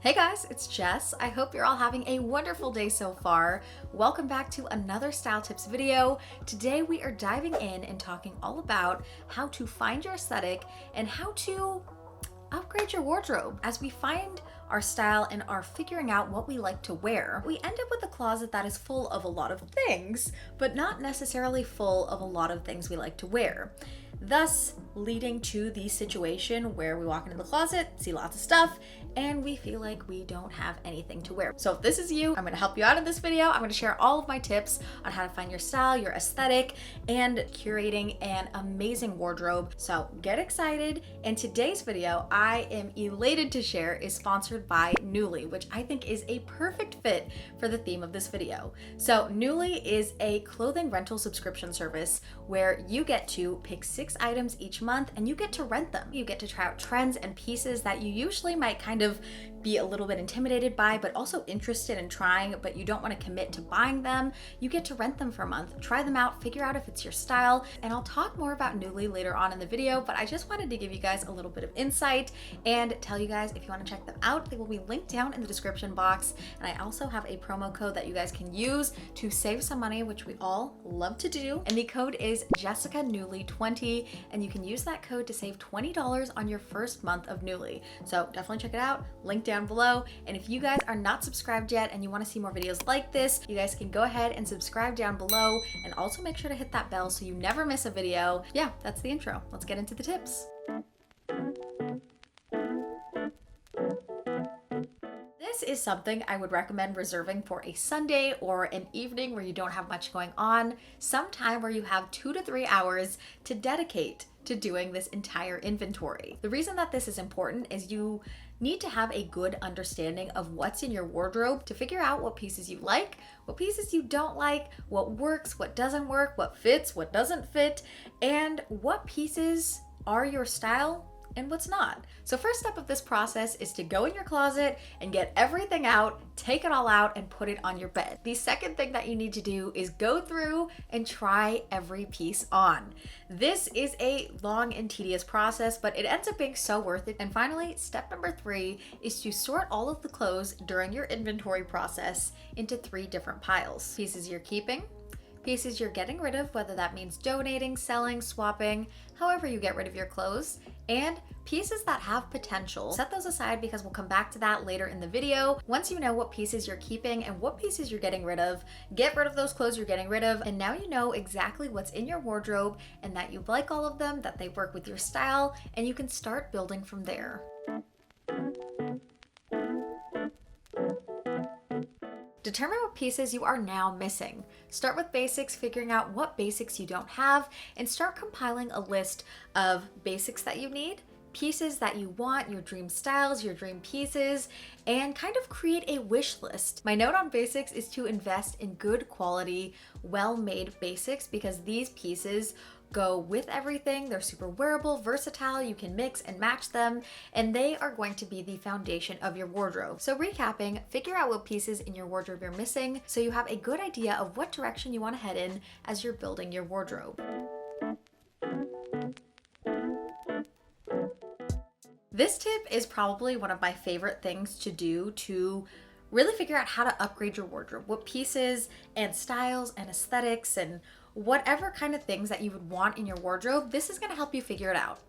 Hey guys, it's Jess. I hope you're all having a wonderful day so far. Welcome back to another style tips video. Today we are diving in and talking all about how to find your aesthetic and how to upgrade your wardrobe. As we find our style and are figuring out what we like to wear, we end up with a closet that is full of a lot of things, but not necessarily full of a lot of things we like to wear. Thus leading to the situation where we walk into the closet, see lots of stuff, and we feel like we don't have anything to wear. So if this is you, I'm gonna help you out in this video. I'm gonna share all of my tips on how to find your style, your aesthetic, and curating an amazing wardrobe. So get excited. And today's video, I am elated to share, is sponsored by Nuuly, which I think is a perfect fit for the theme of this video. So Nuuly is a clothing rental subscription service where you get to pick 6 items each month and you get to rent them. You get to try out trends and pieces that you usually might kind of be a little bit intimidated by, but also interested in trying, but you don't want to commit to buying them. You get to rent them for a month, try them out, figure out if it's your style, and I'll talk more about Nuuly later on in the video, but I just wanted to give you guys a little bit of insight and tell you guys if you want to check them out, they will be linked down in the description box. And I also have a promo code that you guys can use to save some money, which we all love to do. And the code is JessicaNuuly20, and you can use that code to save $20 on your first month of Nuuly. So definitely check it out, link down below. And if you guys are not subscribed yet and you want to see more videos like this, you guys can go ahead and subscribe down below, and also make sure to hit that bell so you never miss a video. Yeah, that's the intro. Let's get into the tips. This is something I would recommend reserving for a Sunday or an evening where you don't have much going on, sometime where you have 2 to 3 hours to dedicate to doing this entire inventory. The reason that this is important is you need to have a good understanding of what's in your wardrobe to figure out what pieces you like, what pieces you don't like, what works, what doesn't work, what fits, what doesn't fit, and what pieces are your style and what's not. So first step of this process is to go in your closet and get everything out, take it all out, and put it on your bed. The second thing that you need to do is go through and try every piece on. This is a long and tedious process, but it ends up being so worth it. And finally, step number 3 is to sort all of the clothes during your inventory process into 3 different piles. Pieces you're keeping, pieces you're getting rid of, whether that means donating, selling, swapping, however you get rid of your clothes, and pieces that have potential. Set those aside because we'll come back to that later in the video. Once you know what pieces you're keeping and what pieces you're getting rid of, get rid of those clothes you're getting rid of, and now you know exactly what's in your wardrobe and that you like all of them, that they work with your style, and you can start building from there. Determine what pieces you are now missing. Start with basics, figuring out what basics you don't have, and start compiling a list of basics that you need, pieces that you want, your dream styles, your dream pieces, and kind of create a wish list. My note on basics is to invest in good quality, well-made basics, because these pieces go with everything. They're super wearable, versatile, you can mix and match them, and they are going to be the foundation of your wardrobe. So recapping, figure out what pieces in your wardrobe you're missing so you have a good idea of what direction you want to head in as you're building your wardrobe. This tip is probably one of my favorite things to do to really figure out how to upgrade your wardrobe. What pieces and styles and aesthetics and whatever kind of things that you would want in your wardrobe, this is going to help you figure it out.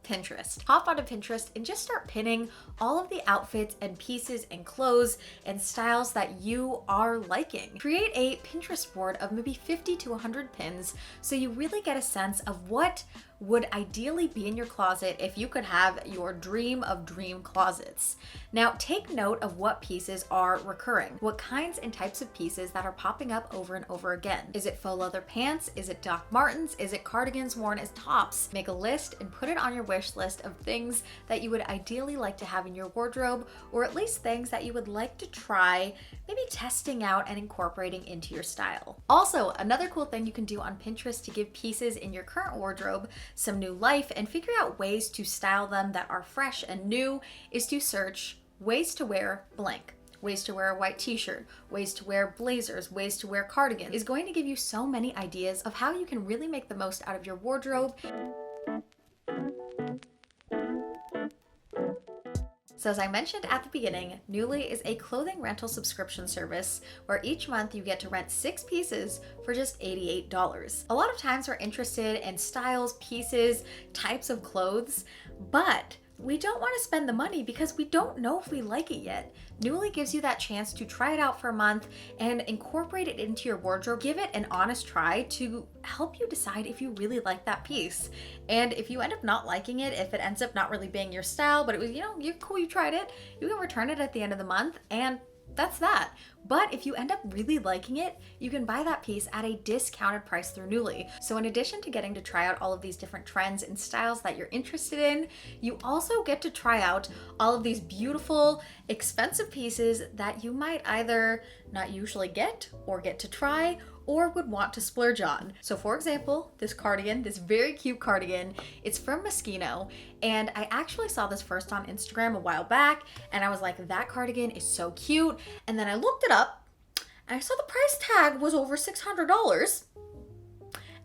Pinterest. Hop onto Pinterest and just start pinning all of the outfits and pieces and clothes and styles that you are liking. Create a Pinterest board of maybe 50 to 100 pins so you really get a sense of what would ideally be in your closet if you could have your dream of dream closets. Now take note of what pieces are recurring, what kinds and types of pieces that are popping up over and over again. Is it faux leather pants? Is it Doc Martens? Is it cardigans worn as tops? Make a list and put it on your wish list of things that you would ideally like to have in your wardrobe, or at least things that you would like to try, maybe testing out and incorporating into your style. Also, another cool thing you can do on Pinterest to give pieces in your current wardrobe some new life and figure out ways to style them that are fresh and new is to search ways to wear blank. Ways to wear a white t-shirt, ways to wear blazers, ways to wear cardigans is going to give you so many ideas of how you can really make the most out of your wardrobe. So as I mentioned at the beginning, Nuuly is a clothing rental subscription service where each month you get to rent 6 pieces for just $88. A lot of times we're interested in styles, pieces, types of clothes, but we don't want to spend the money because we don't know if we like it yet. Nuuly gives you that chance to try it out for a month and incorporate it into your wardrobe. Give it an honest try to help you decide if you really like that piece. And if you end up not liking it, if it ends up not really being your style, but it was, you're cool, you tried it, you can return it at the end of the month, and that's that. But if you end up really liking it, you can buy that piece at a discounted price through Nuuly. So in addition to getting to try out all of these different trends and styles that you're interested in, you also get to try out all of these beautiful, expensive pieces that you might either not usually get or get to try or would want to splurge on. So for example, this cardigan, this very cute cardigan, it's from Moschino, and I actually saw this first on Instagram a while back, and I was like, that cardigan is so cute. And then I looked it up, and I saw the price tag was over $600.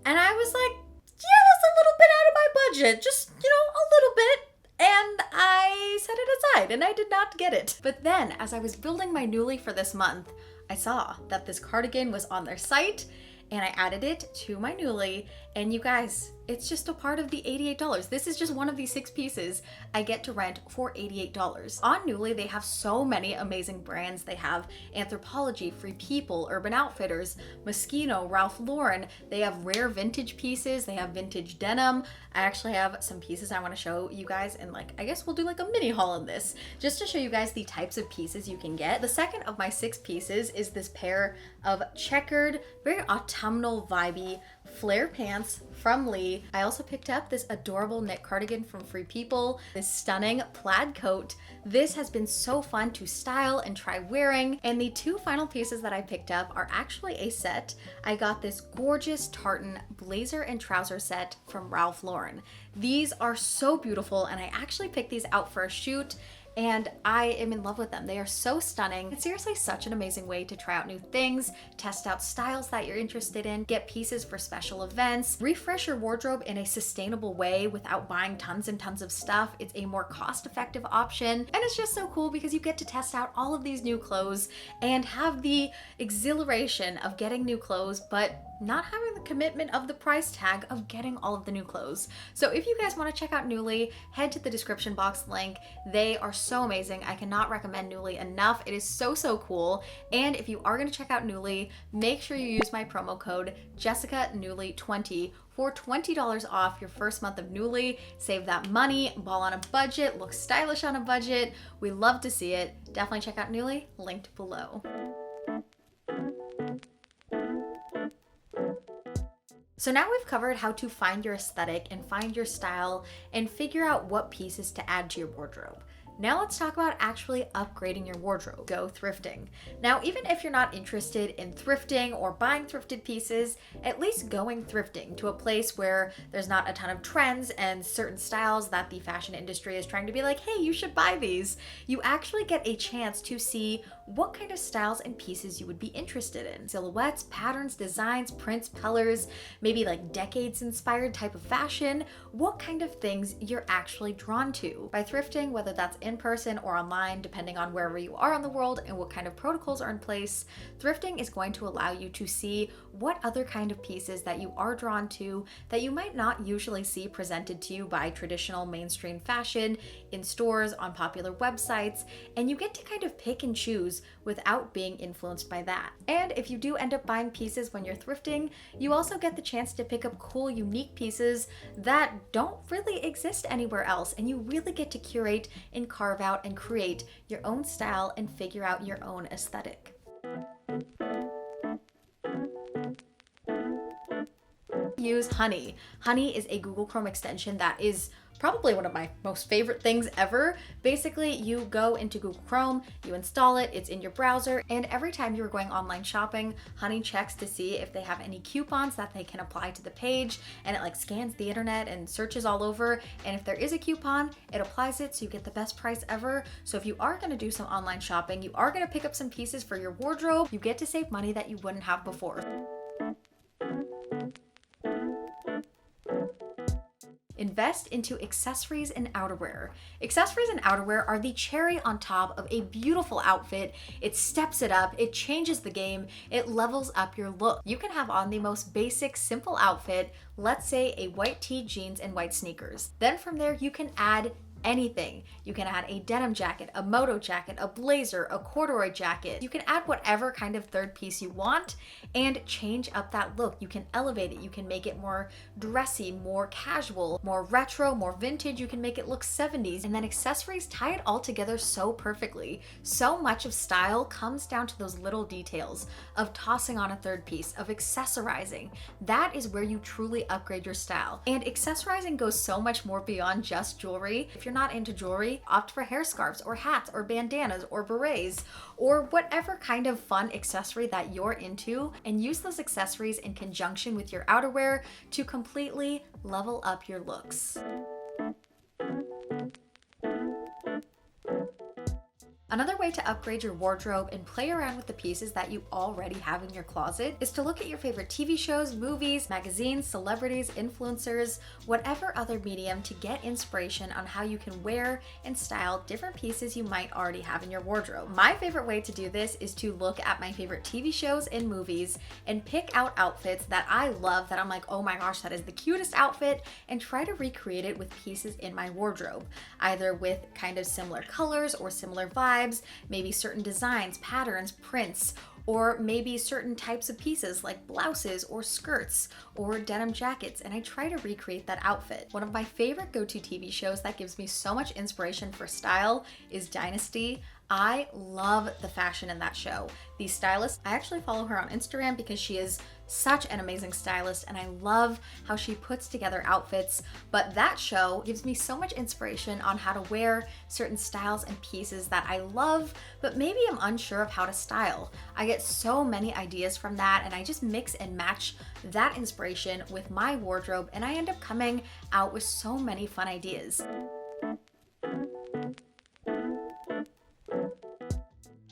And I was like, yeah, that's a little bit out of my budget, just, a little bit. And I set it aside, and I did not get it. But then, as I was building my Nuuly for this month, I saw that this cardigan was on their site, and I added it to my Nuuly, and you guys, it's just a part of the $88. This is just one of these 6 pieces I get to rent for $88. On Nuuly, they have so many amazing brands. They have Anthropologie, Free People, Urban Outfitters, Moschino, Ralph Lauren. They have rare vintage pieces. They have vintage denim. I actually have some pieces I want to show you guys, and I guess we'll do a mini haul on this just to show you guys the types of pieces you can get. The second of my 6 pieces is this pair of checkered, very autumnal vibey flare pants from Lee. I also picked up this adorable knit cardigan from Free People, this stunning plaid coat. This has been so fun to style and try wearing. And the 2 final pieces that I picked up are actually a set. I got this gorgeous tartan blazer and trouser set from Ralph Lauren. These are so beautiful, and I actually picked these out for a shoot, and I am in love with them. They are so stunning. It's seriously such an amazing way to try out new things, test out styles that you're interested in, get pieces for special events, refresh your wardrobe in a sustainable way without buying tons and tons of stuff. It's a more cost-effective option, and it's just so cool because you get to test out all of these new clothes and have the exhilaration of getting new clothes, but not having the commitment of the price tag of getting all of the new clothes. So if you guys want to check out Nuuly, head to the description box link. They are so amazing. I cannot recommend Nuuly enough. It is so, so cool. And if you are going to check out Nuuly, make sure you use my promo code JessicaNuuly20 for $20 off your first month of Nuuly. Save that money, ball on a budget, look stylish on a budget. We love to see it. Definitely check out Nuuly, linked below. So now we've covered how to find your aesthetic and find your style and figure out what pieces to add to your wardrobe. Now let's talk about actually upgrading your wardrobe. Go thrifting. Now, even if you're not interested in thrifting or buying thrifted pieces, at least going thrifting to a place where there's not a ton of trends and certain styles that the fashion industry is trying to be like, hey, you should buy these. You actually get a chance to see what kind of styles and pieces you would be interested in. Silhouettes, patterns, designs, prints, colors, maybe decades inspired type of fashion, what kind of things you're actually drawn to. By thrifting, whether that's in person or online, depending on wherever you are in the world and what kind of protocols are in place, thrifting is going to allow you to see what other kind of pieces that you are drawn to that you might not usually see presented to you by traditional mainstream fashion in stores, on popular websites, and you get to kind of pick and choose without being influenced by that. And if you do end up buying pieces when you're thrifting, you also get the chance to pick up cool, unique pieces that don't really exist anywhere else, and you really get to curate and carve out and create your own style and figure out your own aesthetic. Use Honey. Honey is a Google Chrome extension that is probably one of my most favorite things ever. Basically, you go into Google Chrome, you install it, it's in your browser, and every time you're going online shopping, Honey checks to see if they have any coupons that they can apply to the page, and it scans the internet and searches all over, and if there is a coupon, it applies it so you get the best price ever. So if you are going to do some online shopping, you are going to pick up some pieces for your wardrobe, you get to save money that you wouldn't have invest into accessories and outerwear. Accessories and outerwear are the cherry on top of a beautiful outfit. It steps it up, it changes the game, it levels up your look. You can have on the most basic, simple outfit, let's say a white tee, jeans, and white sneakers. Then from there, you can add anything. You can add a denim jacket, a moto jacket, a blazer, a corduroy jacket. You can add whatever kind of third piece you want and change up that look. You can elevate it. You can make it more dressy, more casual, more retro, more vintage. You can make it look 70s. And then accessories tie it all together so perfectly. So much of style comes down to those little details of tossing on a third piece, of accessorizing. That is where you truly upgrade your style. And accessorizing goes so much more beyond just jewelry. If you're not into jewelry, opt for hair scarves or hats or bandanas or berets or whatever kind of fun accessory that you're into, and use those accessories in conjunction with your outerwear to completely level up your looks. Another way to upgrade your wardrobe and play around with the pieces that you already have in your closet is to look at your favorite TV shows, movies, magazines, celebrities, influencers, whatever other medium to get inspiration on how you can wear and style different pieces you might already have in your wardrobe. My favorite way to do this is to look at my favorite TV shows and movies and pick out outfits that I love, that I'm like, oh my gosh, that is the cutest outfit, and try to recreate it with pieces in my wardrobe, either with kind of similar colors or similar vibes, maybe certain designs, patterns, prints, or maybe certain types of pieces like blouses or skirts or denim jackets, and I try to recreate that outfit. One of my favorite go-to TV shows that gives me so much inspiration for style is Dynasty. I love the fashion in that show. The stylist, I actually follow her on Instagram because she is such an amazing stylist and I love how she puts together outfits. But that show gives me so much inspiration on how to wear certain styles and pieces that I love, but maybe I'm unsure of how to style. I get so many ideas from that and I just mix and match that inspiration with my wardrobe and I end up coming out with so many fun ideas.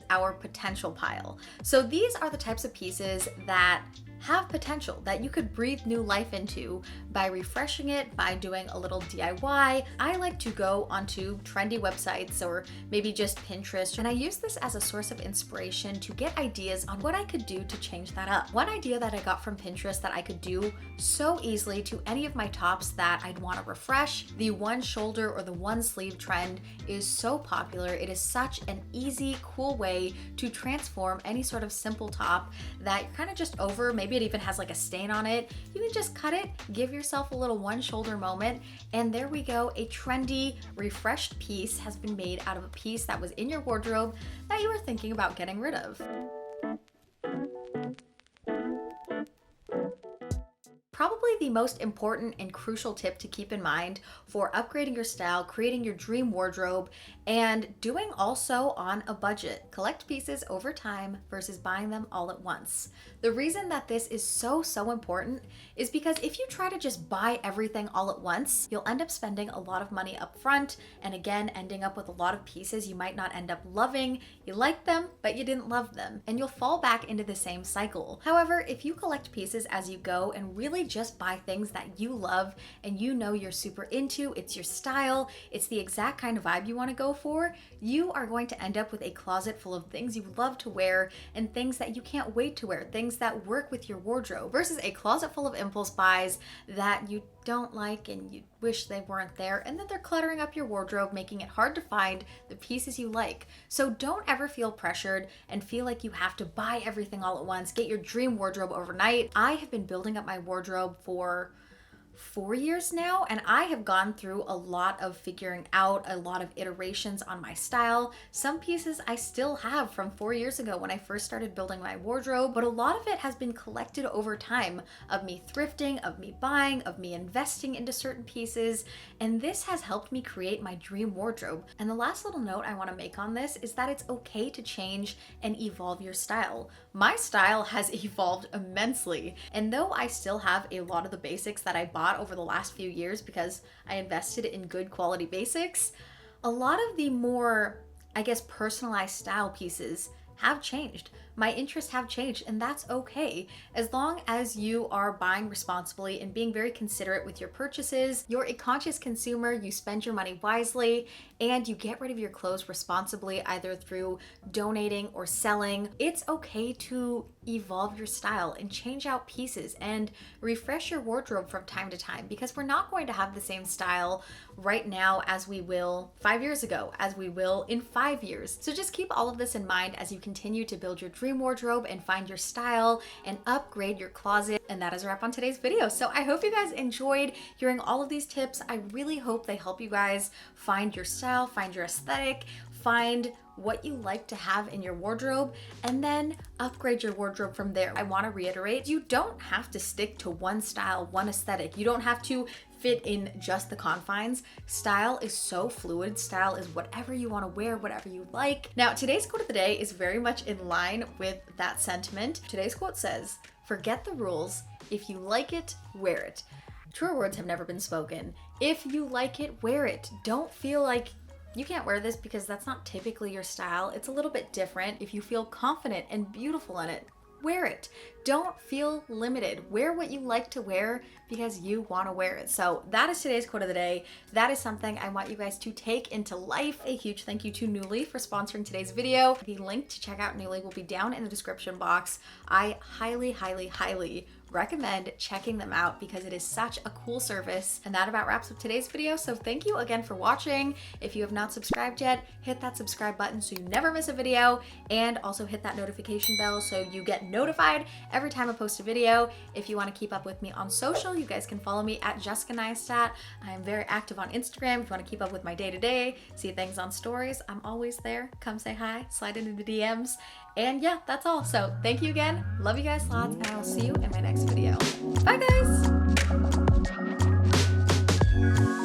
Our potential pile. So these are the types of pieces that have potential that you could breathe new life into by refreshing it, by doing a little DIY. I like to go onto trendy websites or maybe just Pinterest, and I use this as a source of inspiration to get ideas on what I could do to change that up. One idea that I got from Pinterest that I could do so easily to any of my tops that I'd want to refresh, the one shoulder or the one sleeve trend is so popular. It is such an easy, cool way to transform any sort of simple top that you're kind of just over. Maybe it even has like a stain on it. You can just cut it, give yourself a little one shoulder moment, and there we go. A trendy, refreshed piece has been made out of a piece that was in your wardrobe that you were thinking about getting rid of. Probably the most important and crucial tip to keep in mind for upgrading your style, creating your dream wardrobe, and doing also on a budget. Collect pieces over time versus buying them all at once. The reason that this is so important is because if you try to just buy everything all at once, you'll end up spending a lot of money up front, and again, ending up with a lot of pieces you might not end up loving. You liked them, but you didn't love them, and you'll fall back into the same cycle. However, if you collect pieces as you go and really just buy things that you love and you know you're super into, it's your style, it's the exact kind of vibe you want to go for, you are going to end up with a closet full of things you love to wear and things that you can't wait to wear, things that work with your wardrobe, versus a closet full of impulse buys that you don't like and you wish they weren't there, and then they're cluttering up your wardrobe, making it hard to find the pieces you like. So don't ever feel pressured and feel like you have to buy everything all at once, get your dream wardrobe overnight. I have been building up my wardrobe for 4 years now, and I have gone through a lot of figuring out, a lot of iterations on my style. Some pieces I still have from 4 years ago when I first started building my wardrobe, but a lot of it has been collected over time of me thrifting, of me buying, of me investing into certain pieces, and this has helped me create my dream wardrobe. And the last little note I want to make on this is that it's okay to change and evolve your style. My style has evolved immensely, and though I still have a lot of the basics that I bought over the last few years because I invested in good quality basics, a lot of the more, I guess, personalized style pieces have changed. My interests have changed, and that's okay. As long as you are buying responsibly and being very considerate with your purchases, you're a conscious consumer, you spend your money wisely, and you get rid of your clothes responsibly, either through donating or selling. It's okay to evolve your style and change out pieces and refresh your wardrobe from time to time, because we're not going to have the same style right now as we will 5 years ago, as we will in 5 years. So just keep all of this in mind as you continue to build your dream wardrobe and find your style and upgrade your closet. And that is a wrap on today's video. So I hope you guys enjoyed hearing all of these tips. I really hope they help you guys find your style, find your aesthetic, find what you like to have in your wardrobe, and then upgrade your wardrobe from there. I want to reiterate, you don't have to stick to one style, one aesthetic. You don't have to fit in just the confines. Style is so fluid. Style is whatever you want to wear, whatever you like. Now, today's quote of the day is very much in line with that sentiment. Today's quote says, "Forget the rules. If you like it, wear it." Truer words have never been spoken. If you like it, wear it. Don't feel like you can't wear this because that's not typically your style. It's a little bit different. If you feel confident and beautiful in it, wear it. Don't feel limited. Wear what you like to wear because you want to wear it. So that is today's quote of the day. That is something I want you guys to take into life. A huge thank you to Nuuly for sponsoring today's video. The link to check out Nuuly will be down in the description box. I highly, highly, highly recommend checking them out because it is such a cool service. And that about wraps up today's video. So thank you again for watching. If you have not subscribed yet, hit that subscribe button so you never miss a video, and also hit that notification bell so you get notified every time I post a video. If you want to keep up with me on social, you guys can follow me at Jessica Neistadt. I am very active on Instagram. If you want to keep up with my day-to-day, see things on stories, I'm always there. Come say hi, slide into the DMs. And yeah, that's all. So thank you again. Love you guys lots, and I will see you in my next video. Bye guys!